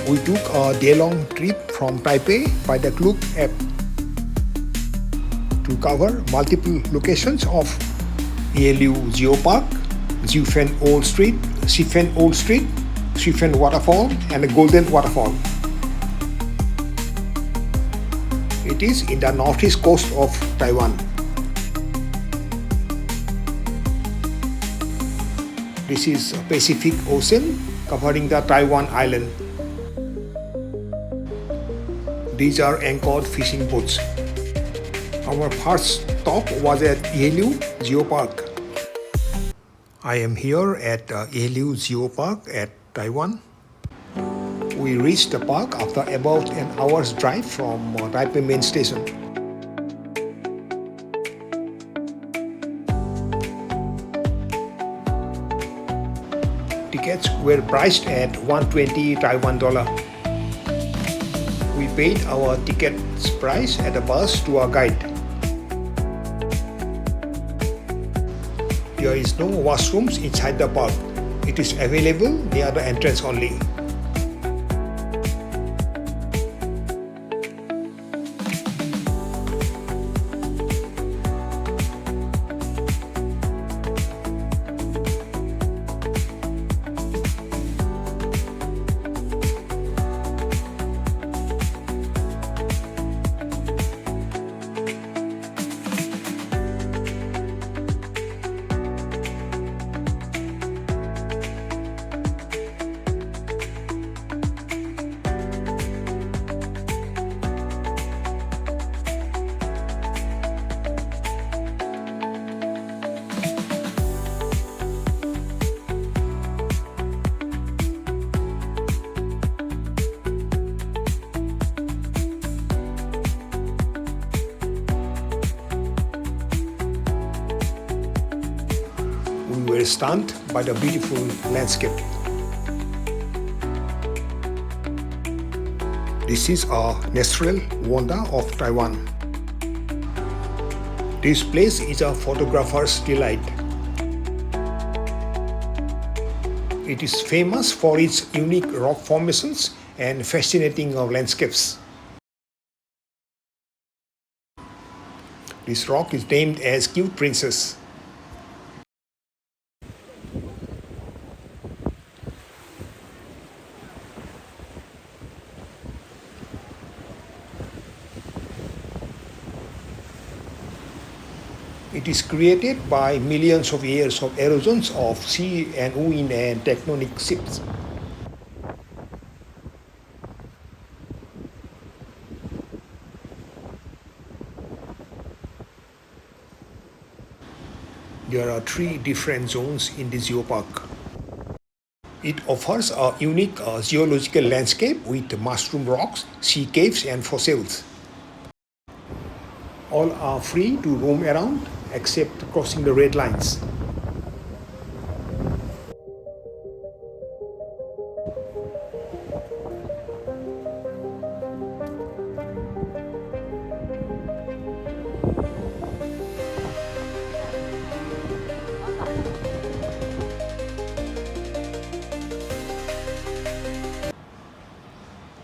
We took a day-long trip from Taipei by the Klook app to cover multiple locations of Yehliu Geopark Jiufen Old Street, Shifen Waterfall and the Golden Waterfall. It is in the northeast coast of Taiwan. This is Pacific Ocean covering the Taiwan island. These are anchored fishing boats. Our first stop was at Yehliu Geopark. I am here at Yehliu Geopark at Taiwan. We reached the park after about an hour's drive from Taipei main station. Tickets were priced at 120 Taiwan dollar. We paid our ticket's price at a bus to our guide. There is no washrooms inside the park. It is available near the entrance only. We were stunned by the beautiful landscape. This is a natural wonder of Taiwan. This place is a photographer's delight. It is famous for its unique rock formations and fascinating landscapes. This rock is named as Cute Princess. It is created by millions of years of erosions of sea and wind and tectonic shifts. There are 3 different zones in the geopark. It offers a unique geological landscape with mushroom rocks, sea caves and fossils. All are free to roam around except crossing the red lines.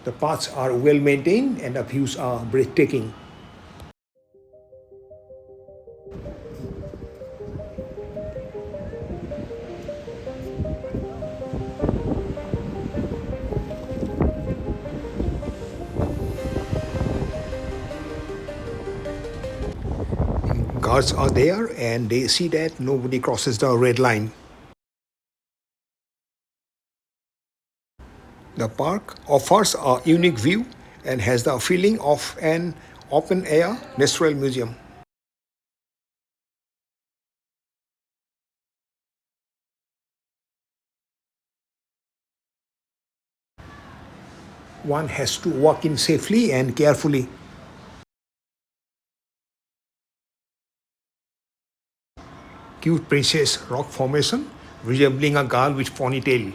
The paths are well maintained and the views are breathtaking. Guards are there and they see that nobody crosses the red line. The park offers a unique view and has the feeling of an open-air natural museum. One has to walk in safely and carefully. Cute Princess rock formation resembling a girl with ponytail.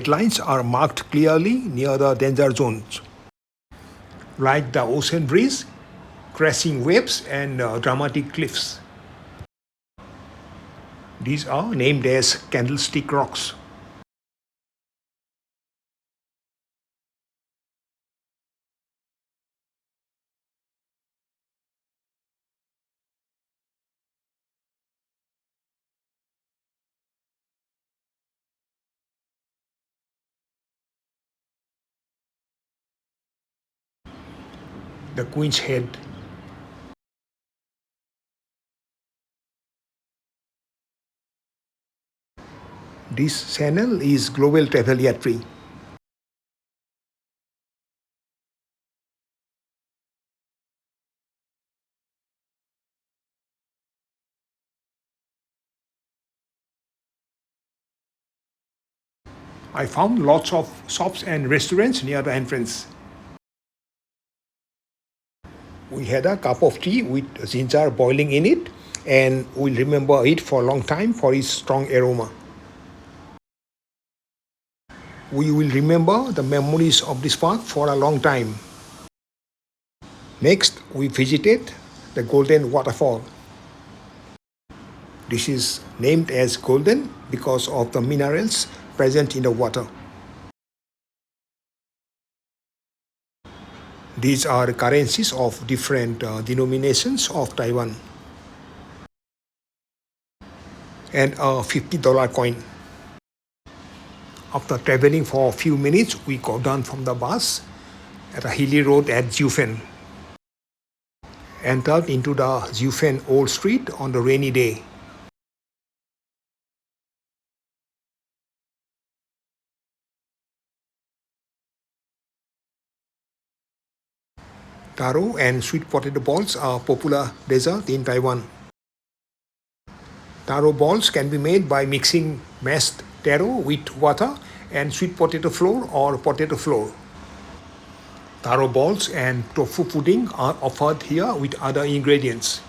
red lines are marked clearly near the danger zones, like the ocean breeze, crashing waves, and dramatic cliffs. These are named as candlestick rocks. The Queen's Head. This channel is Global Travel. I found lots of shops and restaurants near the entrance. We had a cup of tea with ginger boiling in it, and we'll remember it for a long time for its strong aroma. We will remember the memories of this park for a long time. Next, we visited the Golden Waterfall. This is named as golden because of the minerals present in the water. These are currencies of different denominations of Taiwan. And a $50 coin. After traveling for a few minutes, we got down from the bus at a hilly road at Jiufen. Entered into the Jiufen Old Street on the rainy day. Taro and sweet potato balls are popular dessert in Taiwan. Taro balls can be made by mixing mashed taro with water and sweet potato flour or potato flour. Taro balls and tofu pudding are offered here with other ingredients.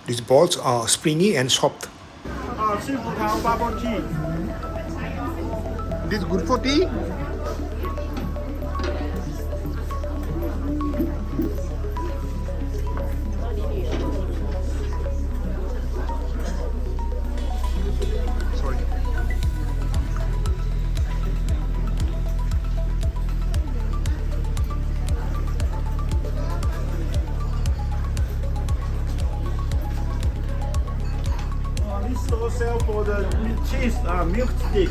These balls are springy and soft. Bubble tea. This is good for tea? Sorry. This store sell for the cheese, milk stick,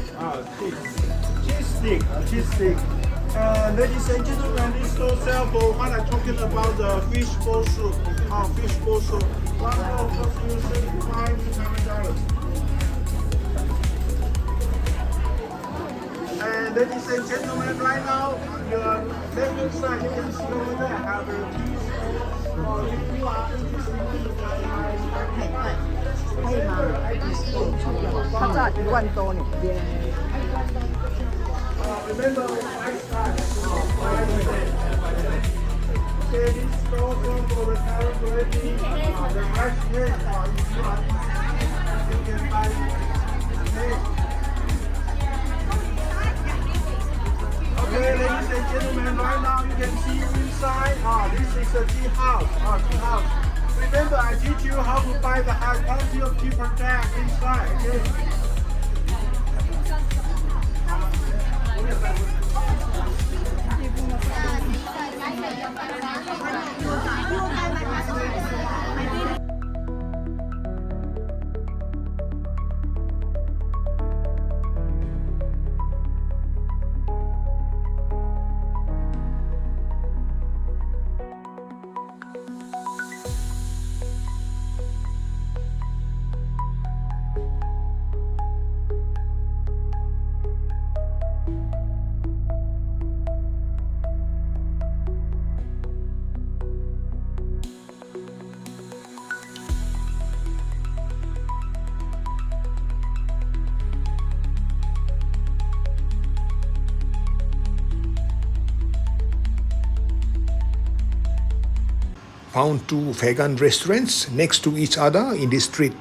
cheese stick. Ladies and gentlemen, this store sell for what I'm talking about, the fish bowl soup. Fish bowl soup. One bowl costs you $75. And ladies and gentlemen, right now, your left side, you can see over there, have a piece if you are interested in 可以吗？它价1万多呢。 Remember the right side. Okay, this store for the current quality. The right here, if you are you can buy it. Okay, ladies and gentlemen, right now you can see inside. This is a tea house. Tea house. Remember, I teach you how to buy the high quality of tea product inside. Okay. Found two vegan restaurants next to each other in this street.